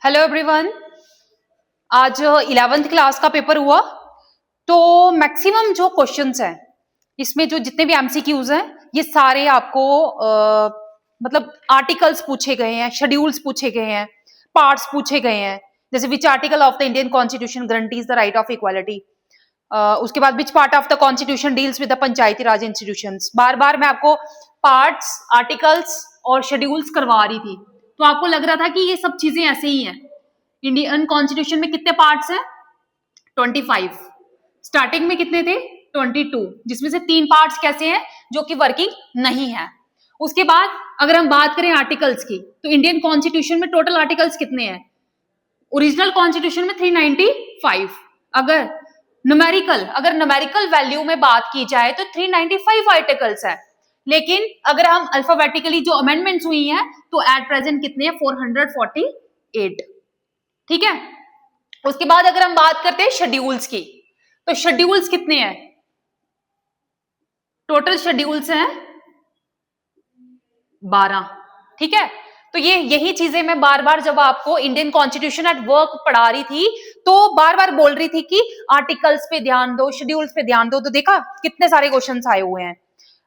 Hello everyone. आज 11th class का paper हुआ तो मैक्सिमम जो क्वेश्चंस हैं इसमें जो जितने भी एमसीक्यूज हैं ये सारे आपको मतलब आर्टिकल्स पूछे गए हैं, शेड्यूल्स पूछे गए हैं, पार्ट्स पूछे गए हैं। जैसे which article of the Indian constitution guarantees the right of equality, उसके बाद which part of the constitution deals with the panchayati raj institutions. बार बार मैं आपको पार्ट्स, आर्टिकल्स और शेड्यूल्स करवा रही थी तो आपको लग रहा था कि ये सब चीजें ऐसे ही हैं। इंडियन कॉन्स्टिट्यूशन में कितने पार्ट्स हैं? 25। स्टार्टिंग में कितने थे? 22, जिसमें से 3 पार्ट्स कैसे हैं जो कि वर्किंग नहीं है। उसके बाद अगर हम बात करें आर्टिकल्स की तो इंडियन कॉन्स्टिट्यूशन में टोटल आर्टिकल्स कितने हैं? ओरिजिनल कॉन्स्टिट्यूशन में 395। अगर न्यूमेरिकल वैल्यू में बात की जाए तो 395 आर्टिकल्स है। लेकिन अगर हम अल्फाबेटिकली जो अमेंडमेंट्स हुई हैं तो एट प्रेजेंट कितने हैं? 448। ठीक है। उसके बाद अगर हम बात करते हैं शेड्यूल्स की तो शेड्यूल्स कितने हैं? टोटल शेड्यूल्स हैं 12। ठीक है। तो यही चीजें मैं बार बार जब आपको इंडियन कॉन्स्टिट्यूशन एट वर्क पढ़ा रही थी तो बार बार बोल रही थी कि आर्टिकल्स पे ध्यान दो, शेड्यूल्स पे ध्यान दो। तो देखा कितने सारे क्वेश्चंस आए हुए हैं।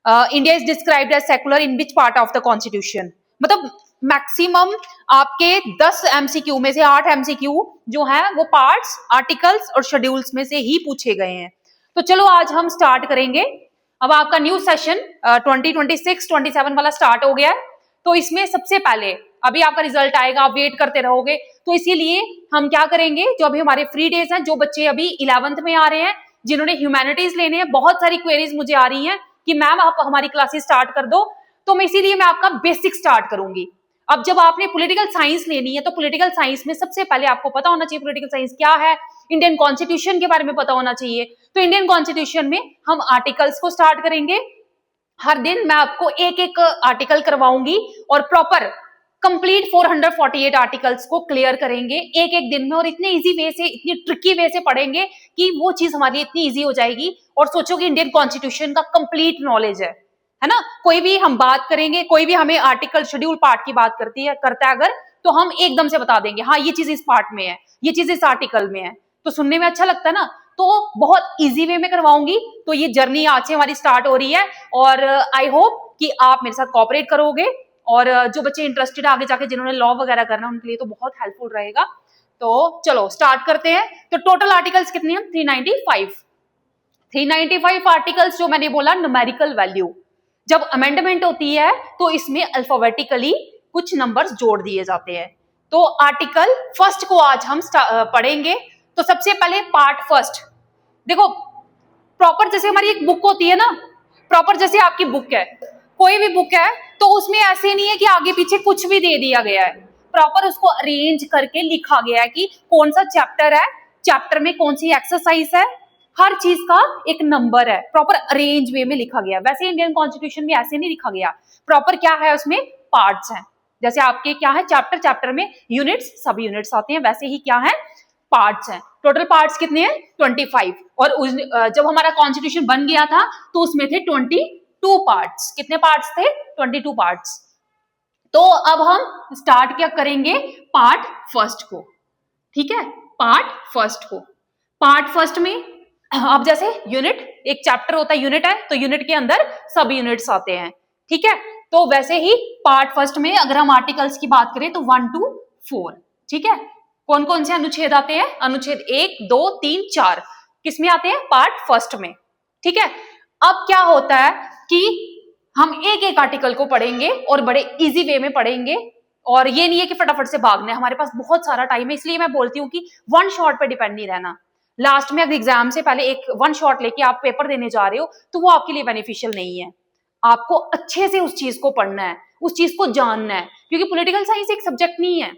India is described as secular in which part of the constitution. मतलब मैक्सिमम आपके 10 एमसीक्यू में से 8 एमसीक्यू जो है वो पार्ट्स, आर्टिकल्स और शेड्यूल्स में से ही पूछे गए हैं। तो चलो आज हम स्टार्ट करेंगे। अब आपका न्यू सेशन 2026-27 वाला स्टार्ट हो गया है। तो इसमें सबसे पहले अभी आपका रिजल्ट आएगा, आप वेट करते रहोगे, तो इसीलिए हम क्या करेंगे, जो अभी हमारे फ्री डेज हैं, जो बच्चे अभी 11th में आ रहे हैं, जिन्होंने ह्यूमैनिटीज लेने हैं, बहुत सारी क्वेरीज मुझे आ रही हैं कि मैम आप हमारी क्लासेस स्टार्ट कर दो, तो मैं इसीलिए मैं आपका बेसिक स्टार्ट करूंगी। अब जब आपने पॉलिटिकल साइंस लेनी है तो पॉलिटिकल साइंस में सबसे पहले आपको पता होना चाहिए पॉलिटिकल साइंस क्या है, इंडियन कॉन्स्टिट्यूशन के बारे में पता होना चाहिए। तो इंडियन कॉन्स्टिट्यूशन में हम आर्टिकल्स को स्टार्ट करेंगे। हर दिन मैं आपको एक एक आर्टिकल करवाऊंगी और प्रॉपर कंप्लीट 448 आर्टिकल्स को क्लियर करेंगे एक एक दिन में, और इतने इजी वे से, इतनी ट्रिकी वे से पढ़ेंगे कि वो चीज हमारे लिए इतनी इजी हो जाएगी और सोचोगे इंडियन कॉन्स्टिट्यूशन का कंप्लीट नॉलेज है ना। कोई भी हम बात करेंगे, कोई भी हमें आर्टिकल शेड्यूल पार्ट की बात करता है अगर, तो हम एकदम से बता देंगे हाँ ये चीज इस पार्ट में है, ये चीज इस आर्टिकल में है। तो सुनने में अच्छा लगता है ना। तो बहुत इजी वे में करवाऊंगी। तो ये जर्नी आज से हमारी स्टार्ट हो रही है और आई होप कि आप मेरे साथ कोऑपरेट करोगे। और जो बच्चे इंटरेस्टेड आगे जाके जिन्होंने लॉ वगैरह करना उनके लिए तो बहुत हेल्पफुल रहेगा। तो चलो स्टार्ट करते हैं। तो टोटल आर्टिकल्स कितने हैं? 395 आर्टिकल्स। जो मैंने बोला न्यूमेरिकल वैल्यू, जब अमेंडमेंट होती है तो इसमें अल्फाबेटिकली कुछ नंबर्स जोड़ दिए जाते हैं। तो आर्टिकल फर्स्ट को आज हम पढ़ेंगे। तो सबसे पहले पार्ट फर्स्ट देखो, प्रॉपर जैसे हमारी एक बुक होती है ना, प्रॉपर जैसे आपकी बुक है, कोई भी बुक है तो उसमें ऐसे नहीं है कि आगे पीछे कुछ भी दे दिया गया है। प्रॉपर उसको अरेंज करके लिखा गया है कि कौन सा चैप्टर है, चैप्टर में कौन सी एक्सरसाइज है, हर चीज का एक नंबर है, प्रॉपर अरेंज वे में लिखा गया। वैसे इंडियन कॉन्स्टिट्यूशन में ऐसे नहीं लिखा गया। प्रॉपर क्या है, उसमें पार्ट्स हैं। जैसे आपके क्या है चैप्टर, चैप्टर में यूनिट्स, सब यूनिट्स आते हैं, वैसे ही क्या है पार्ट्स हैं। टोटल पार्ट्स कितने हैं? 25। और जब हमारा कॉन्स्टिट्यूशन बन गया था तो उसमें थे 22 पार्ट्स। कितने पार्ट्स थे? 22 पार्ट्स। तो अब हम स्टार्ट क्या करेंगे? पार्ट फर्स्ट को। ठीक है, पार्ट फर्स्ट को। पार्ट फर्स्ट में अब जैसे यूनिट, एक चैप्टर होता है, यूनिट है, तो यूनिट के अंदर सब यूनिट्स आते हैं। ठीक है, तो वैसे ही पार्ट फर्स्ट में अगर हम आर्टिकल्स की बात करें तो 1 to 4। ठीक है, कौन कौन से अनुच्छेद आते हैं? अनुच्छेद 1, 2, 3, 4 किसमें आते हैं? पार्ट फर्स्ट में। ठीक है, अब क्या होता है कि हम एक एक आर्टिकल को पढ़ेंगे और बड़े इजी वे में पढ़ेंगे। और ये नहीं है कि फटाफट से भागना है, हमारे पास बहुत सारा टाइम है, इसलिए मैं बोलती हूँ कि वन शॉट पे डिपेंड नहीं रहना। लास्ट में अगर एग्जाम से पहले एक वन शॉट लेके आप पेपर देने जा रहे हो तो वो आपके लिए बेनिफिशियल नहीं है। आपको अच्छे से उस चीज को पढ़ना है, उस चीज को जानना है, क्योंकि पॉलिटिकल साइंस एक सब्जेक्ट नहीं है,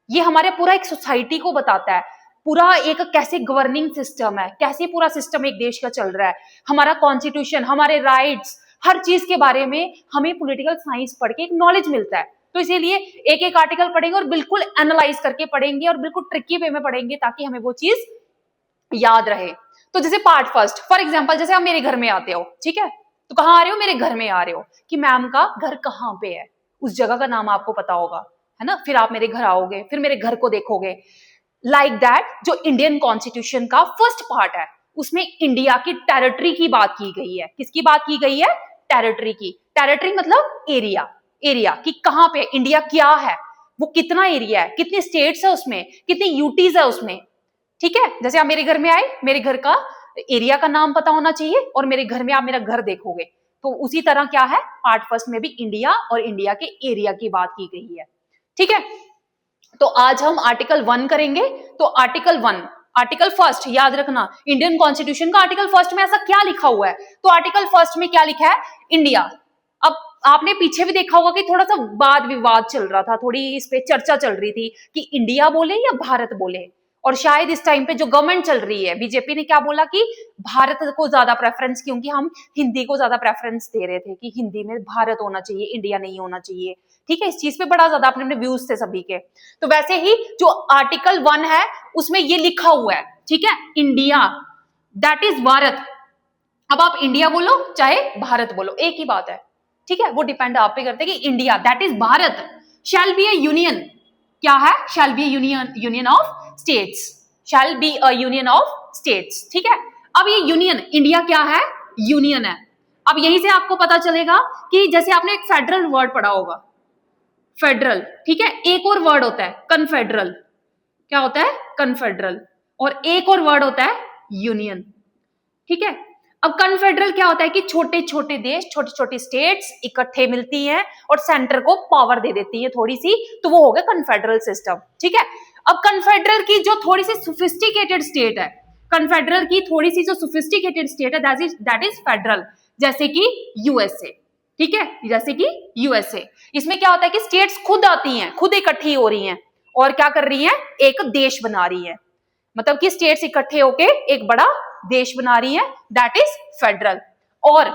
ये हमारे पूरा एक सोसाइटी को बताता है, पूरा एक कैसे गवर्निंग सिस्टम है, कैसे पूरा सिस्टम एक देश का चल रहा है, हमारा कॉन्स्टिट्यूशन, हमारे राइट्स, हर चीज के बारे में हमें पॉलिटिकल साइंस पढ़ के एक नॉलेज मिलता है। तो इसीलिए एक एक आर्टिकल पढ़ेंगे और बिल्कुल एनालाइज करके पढ़ेंगे और बिल्कुल ट्रिकी वे में पढ़ेंगे ताकि हमें वो चीज याद रहे। तो जैसे पार्ट फर्स्ट, फॉर एग्जाम्पल जैसे आप मेरे घर में आते हो, ठीक है, तो कहाँ आ रहे हो? मेरे घर में आ रहे हो, कि मैम का घर कहाँ पे है, उस जगह का नाम आपको पता होगा, है ना, फिर आप मेरे घर आओगे, फिर मेरे घर को देखोगे। लाइक दैट जो इंडियन कॉन्स्टिट्यूशन का फर्स्ट पार्ट है उसमें इंडिया की टेरिटरी की बात की गई है। किसकी बात की गई है? टेरिटरी की। टेरिटरी मतलब एरिया, एरिया कि कहां पे इंडिया क्या है, वो कितना एरिया है, कितनी स्टेट्स है उसमें, कितनी यूटीज है उसमें। ठीक है, जैसे आप मेरे घर में आए, मेरे घर का एरिया का नाम पता होना चाहिए और मेरे घर में आप मेरा घर देखोगे, तो उसी तरह क्या है, पार्ट फर्स्ट में भी इंडिया और इंडिया के एरिया की बात की गई है। ठीक है, तो आज हम आर्टिकल 1 करेंगे। तो आर्टिकल 1, आर्टिकल फर्स्ट याद रखना, इंडियन कॉन्स्टिट्यूशन का आर्टिकल फर्स्ट में ऐसा क्या लिखा हुआ है? तो आर्टिकल फर्स्ट में क्या लिखा है? इंडिया। अब आपने पीछे भी देखा होगा कि थोड़ा सा वाद विवाद चल रहा था, थोड़ी इस पे चर्चा चल रही थी कि इंडिया बोले या भारत बोले, और शायद इस टाइम पे जो गवर्नमेंट चल रही है बीजेपी ने क्या बोला कि भारत को ज्यादा प्रेफरेंस, क्योंकि हम हिंदी को ज्यादा प्रेफरेंस दे रहे थे कि हिंदी में भारत होना चाहिए, इंडिया नहीं होना चाहिए। ठीक है, इस चीज पे बड़ा ज्यादा अपने अपने व्यूज थे सभी के। तो वैसे ही जो आर्टिकल 1 है उसमें ये लिखा हुआ है, ठीक है, इंडिया दैट इज भारत। अब आप इंडिया बोलो चाहे भारत बोलो, एक ही बात है। ठीक है, वो डिपेंड आप पे करते हैं कि India that is Bharat shall be A union, क्या है? Shall be A union, union of states, shall be a union of states. ठीक है, अब ये यूनियन, इंडिया क्या है? यूनियन है। अब यहीं से आपको पता चलेगा कि जैसे आपने एक फेडरल वर्ड पढ़ा होगा, फेडरल, ठीक है, एक और वर्ड होता है कन्फेडरल। क्या होता है? कन्फेडरल। और एक और वर्ड होता है यूनियन। ठीक है, अब कन्फेडरल क्या होता है कि छोटे छोटे देश, छोटी छोटी स्टेट्स इकट्ठे मिलती हैं और सेंटर को पावर दे देती है थोड़ी सी, तो वो हो गया कन्फेडरल सिस्टम। ठीक है, अब कन्फेडरल की जो थोड़ी सी सोफिस्टिकेटेड स्टेट है, कन्फेडरल की थोड़ी सी जो सोफिस्टिकेटेड स्टेट है दैट इज फेडरल, जैसे कि यूएसए। ठीक है, जैसे कि यूएसए। इसमें क्या होता है कि स्टेट्स खुद आती हैं, खुद इकट्ठी हो रही हैं और क्या कर रही हैं? एक देश बना रही है, मतलब कि स्टेट्स इकट्ठे होके एक बड़ा देश बना रही है, दैट इज फेडरल। और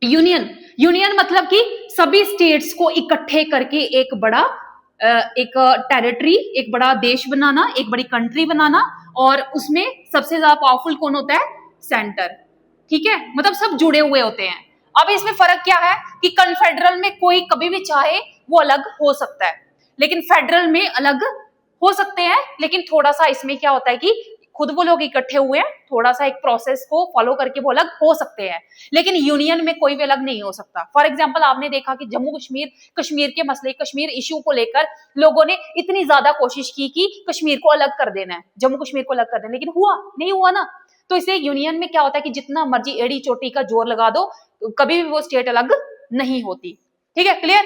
यूनियन, यूनियन मतलब कि सभी स्टेट्स को इकट्ठे करके एक बड़ा एक टेरिटरी, एक बड़ा देश बनाना, एक बड़ी कंट्री बनाना, और उसमें सबसे ज्यादा पावरफुल कौन होता है? सेंटर। ठीक है, मतलब सब जुड़े हुए होते हैं। अब इसमें फर्क क्या है कि कन्फेडरल में कोई कभी भी चाहे वो अलग हो सकता है, लेकिन फेडरल में अलग हो सकते हैं, लेकिन थोड़ा सा इसमें क्या होता है कि खुद वो लोग इकट्ठे हुए हैं, थोड़ा सा एक प्रोसेस को फॉलो करके वो अलग हो सकते हैं, लेकिन यूनियन में कोई भी अलग नहीं हो सकता। फॉर एग्जांपल आपने देखा कि जम्मू कश्मीर, कश्मीर के मसले, कश्मीर इश्यू को लेकर लोगों ने इतनी ज्यादा कोशिश की कि कश्मीर को अलग कर देना है, जम्मू कश्मीर को अलग कर देना, लेकिन हुआ नहीं, हुआ ना। तो इसलिए यूनियन में क्या होता है कि जितना मर्जी एड़ी चोटी का जोर लगा दो, कभी भी वो स्टेट अलग नहीं होती। ठीक है, क्लियर?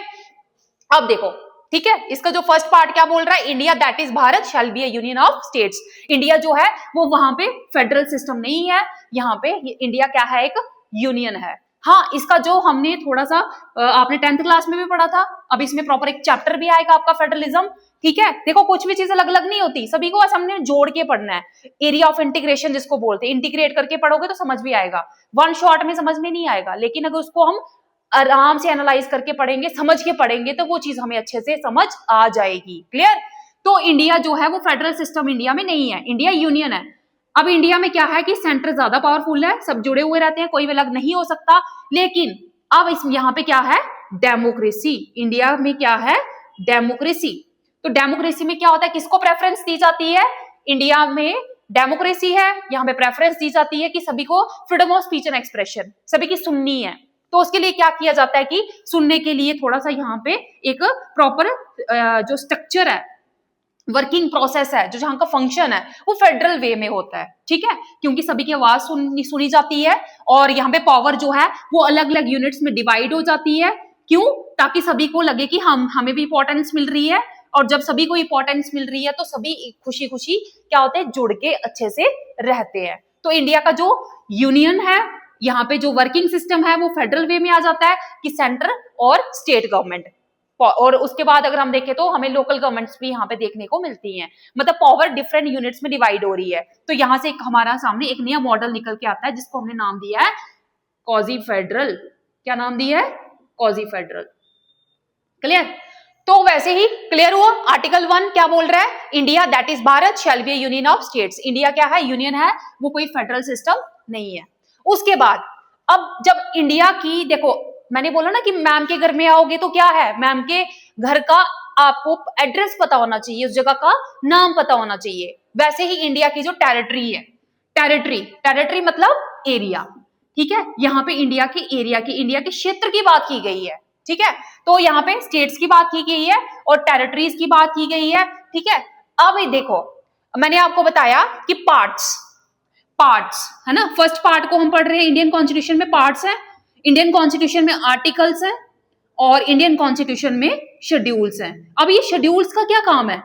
अब देखो, ठीक है, इसका जो फर्स्ट पार्ट क्या बोल रहा है? India that is Bharat shall be A union of states. India जो है वो वहां पे फेडरल सिस्टम नहीं है, यहाँ पे इंडिया क्या है? एक यूनियन है। हाँ, इसका जो हमने थोड़ा सा आपने 10th क्लास में भी पढ़ा था, अब इसमें प्रॉपर एक चैप्टर भी आएगा आपका फेडरलिज्म। ठीक है, देखो कुछ भी चीज अलग अलग नहीं होती, सभी को बस हमने जोड़ के पढ़ना है। एरिया ऑफ इंटीग्रेशन जिसको बोलते हैं, इंटीग्रेट करके पढ़ोगे तो समझ भी आएगा, वन शॉट में समझ में नहीं आएगा, लेकिन अगर उसको हम आराम से एनालाइज करके पढ़ेंगे, समझ के पढ़ेंगे, तो वो चीज हमें अच्छे से समझ आ जाएगी। क्लियर? तो इंडिया जो है वो फेडरल सिस्टम इंडिया में नहीं है, इंडिया यूनियन है। अब इंडिया में क्या है कि सेंटर ज्यादा पावरफुल है, सब जुड़े हुए रहते हैं, कोई भी अलग नहीं हो सकता। लेकिन अब इस यहाँ पे क्या है? डेमोक्रेसी। इंडिया में क्या है? डेमोक्रेसी। तो डेमोक्रेसी में क्या होता है? किसको प्रेफरेंस दी जाती है? इंडिया में डेमोक्रेसी है, यहाँ पे प्रेफरेंस दी जाती है कि सभी को freedom of speech and expression, सभी की सुननी है। तो उसके लिए क्या किया जाता है कि सुनने के लिए थोड़ा सा यहाँ पे एक प्रॉपर जो स्ट्रक्चर है, वर्किंग प्रोसेस है, जो जहां का फंक्शन है वो फेडरल वे में होता है। ठीक है, क्योंकि सभी की आवाज सुनी जाती है और यहाँ पे पावर जो है वो अलग अलग यूनिट्स में डिवाइड हो जाती है। क्यों? ताकि सभी को लगे कि हमें भी इंपॉर्टेंस मिल रही है, और जब सभी को इंपॉर्टेंस मिल रही है तो सभी खुशी खुशी क्या होते हैं? जुड़ के अच्छे से रहते हैं। तो इंडिया का जो यूनियन है, यहाँ पे जो वर्किंग सिस्टम है वो फेडरल वे में आ जाता है कि सेंटर और स्टेट गवर्नमेंट, और उसके बाद अगर हम देखें तो हमें लोकल गवर्नमेंट्स भी यहाँ पे देखने को मिलती हैं, मतलब पावर डिफरेंट यूनिट्स में डिवाइड हो रही है। तो यहाँ से हमारा सामने एक नया मॉडल निकल के आता है जिसको हमने नाम दिया है क्वाजी फेडरल। क्या नाम दिया है? Quasi federal. क्लियर? तो वैसे ही क्लियर हुआ। आर्टिकल 1 क्या बोल रहा है? India that is Bharat shall be A union of states. India क्या है? यूनियन है, वो कोई फेडरल सिस्टम नहीं है। उसके बाद अब जब इंडिया की, देखो मैंने बोला ना कि मैम के घर में आओगे तो क्या है? मैम के घर का आपको एड्रेस पता होना चाहिए, उस जगह का नाम पता होना चाहिए। वैसे ही इंडिया की जो टेरिटरी है, टेरिटरी मतलब एरिया, ठीक है, यहाँ पे इंडिया के क्षेत्र की बात की गई है, ठीक है। तो यहाँ पे स्टेट्स की बात की गई है और टेरिटरीज की बात की गई है, ठीक है। अब देखो, मैंने आपको बताया कि पार्ट्स है ना, फर्स्ट पार्ट को हम पढ़ रहे हैं, इंडियन कॉन्स्टिट्यूशन में पार्ट्स है, इंडियन कॉन्स्टिट्यूशन में आर्टिकल्स है और इंडियन कॉन्स्टिट्यूशन में शेड्यूल्स हैं। अब ये शेड्यूल्स का क्या काम है?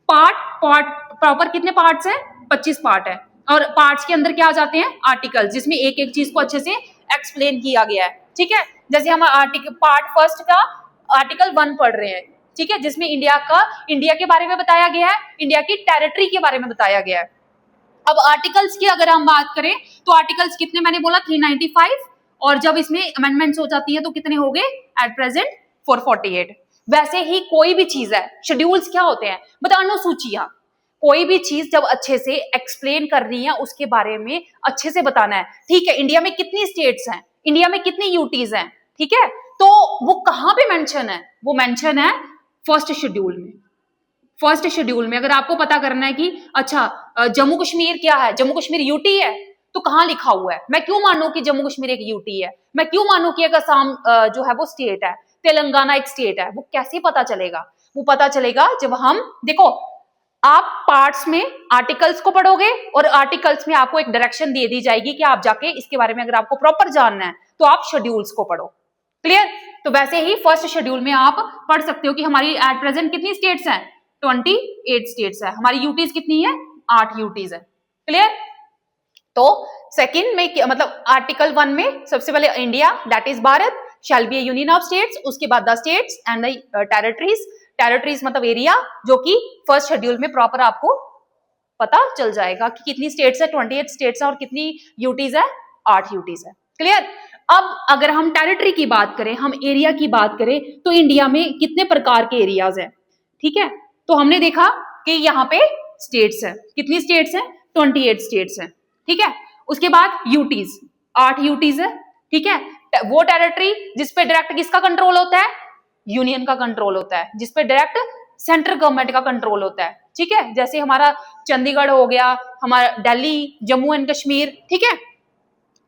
पार्ट प्रॉपर कितने पार्ट्स हैं? 25 पार्ट है, और पार्ट्स के अंदर क्या आ जाते हैं? आर्टिकल्स, जिसमें एक एक चीज को अच्छे से एक्सप्लेन किया गया है, ठीक है। जैसे हम पार्ट फर्स्ट का आर्टिकल 1 पढ़ रहे हैं, ठीक है, जिसमें इंडिया के बारे में बताया गया है, इंडिया की टेरिटरी के बारे में बताया गया है। अब आर्टिकल्स की अगर हम बात करें तो आर्टिकल्स कितने, मैंने बोला 395, और जब इसमें अमेंडमेंट्स हो जाती है तो कितने हो गए एट प्रेजेंट? 448। वैसे ही कोई भी चीज है, शेड्यूल्स क्या होते हैं? बता, अनुसूचियां। कोई भी चीज जब अच्छे से एक्सप्लेन कर रही है उसके बारे में अच्छे से बताना है, ठीक है। इंडिया में कितनी स्टेट्स हैं, इंडिया में कितनी यूटीज हैं, ठीक है, तो वो कहां पे मेंशन है? वो मेंशन है फर्स्ट शेड्यूल में। फर्स्ट शेड्यूल में अगर आपको पता करना है कि अच्छा जम्मू कश्मीर क्या है, जम्मू कश्मीर यूटी है, तो कहां लिखा हुआ है? मैं क्यों मानूं कि जम्मू कश्मीर एक यूटी है? मैं क्यों मानूं कि एक असम जो है वो स्टेट है, तेलंगाना एक स्टेट है? वो कैसे पता चलेगा? वो पता चलेगा जब हम, देखो, आप पार्ट्स में आर्टिकल्स को पढ़ोगे और आर्टिकल्स में आपको एक डायरेक्शन दे दी जाएगी कि आप जाके इसके बारे में अगर आपको प्रॉपर जानना है तो आप शेड्यूल्स को पढ़ो। क्लियर? तो वैसे ही फर्स्ट शेड्यूल में आप पढ़ सकते हो कि हमारी एट प्रेजेंट कितनी स्टेट्स हैं? 28 स्टेट्स है। हमारी यूटीज कितनी है? 8 यूटीज है। क्लियर? तो सेकंड में मतलब आर्टिकल 1 में सबसे पहले India that is Bharat shall be A union of states, उसके बाद the states and the territories मतलब एरिया, जो कि फर्स्ट शेड्यूल में प्रॉपर आपको पता चल जाएगा कि कितनी स्टेट्स है, 28 स्टेट्स है, और कितनी यूटीज है? 8 यूटीज है। क्लियर? अब अगर हम टेरिटरी की बात करें, हम एरिया की बात करें, तो इंडिया में कितने प्रकार के एरियाज हैं, ठीक है। तो हमने देखा कि यहाँ पे स्टेट्स है, कितनी स्टेट्स है? 28 स्टेट्स है, ठीक है। उसके बाद यूटीज, 8 यूटीज है, ठीक है। वो टेरिटरी जिसपे डायरेक्ट किसका कंट्रोल होता है? यूनियन का कंट्रोल होता है, जिसपे डायरेक्ट सेंट्रल गवर्नमेंट का कंट्रोल होता है, ठीक है। जैसे हमारा चंडीगढ़ हो गया, हमारा दिल्ली, जम्मू एंड कश्मीर, ठीक है।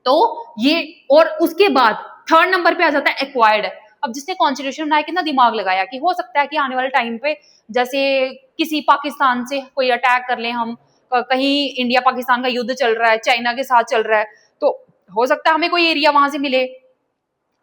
तो ये, और उसके बाद थर्ड नंबर पे आ जाता है एक्वायर्ड। अब जिसने कॉन्स्टिट्यूशन बनाया कितना दिमाग लगाया कि हो सकता है कि आने वाले टाइम पे जैसे किसी पाकिस्तान से कोई अटैक कर ले, हम कहीं इंडिया पाकिस्तान का युद्ध चल रहा है, चाइना के साथ चल रहा है, तो हो सकता है हमें कोई एरिया वहां से मिले,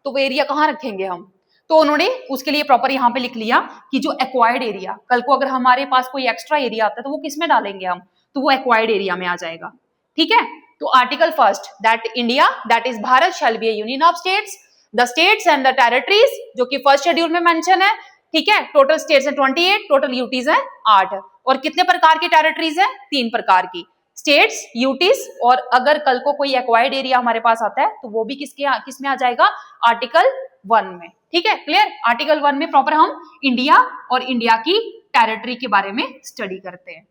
तो वो एरिया कहाँ रखेंगे हम? तो उन्होंने उसके लिए प्रॉपर यहाँ पे लिख लिया कि जो एक्वायर्ड एरिया, कल को अगर हमारे पास कोई एक्स्ट्रा एरिया आता है तो वो किस में डालेंगे हम? तो वो एक्वायर्ड एरिया में आ जाएगा, ठीक है। तो article first that India that is Bharat shall be A union of states, the states and the territories, जो कि फर्स्ट शेड्यूल में मेंशन है, ठीक है। टोटल स्टेट्स है 28, टोटल यूटीज है 8, और कितने प्रकार की टेरिटरीज है? 3 प्रकार की, स्टेट्स, यूटीज, और अगर कल को कोई एक्वायर्ड एरिया हमारे पास आता है तो वो भी किसमें आ जाएगा? आर्टिकल 1 में, ठीक है। क्लियर? आर्टिकल 1 में प्रॉपर हम इंडिया और इंडिया की टेरिटरी के बारे में स्टडी करते हैं।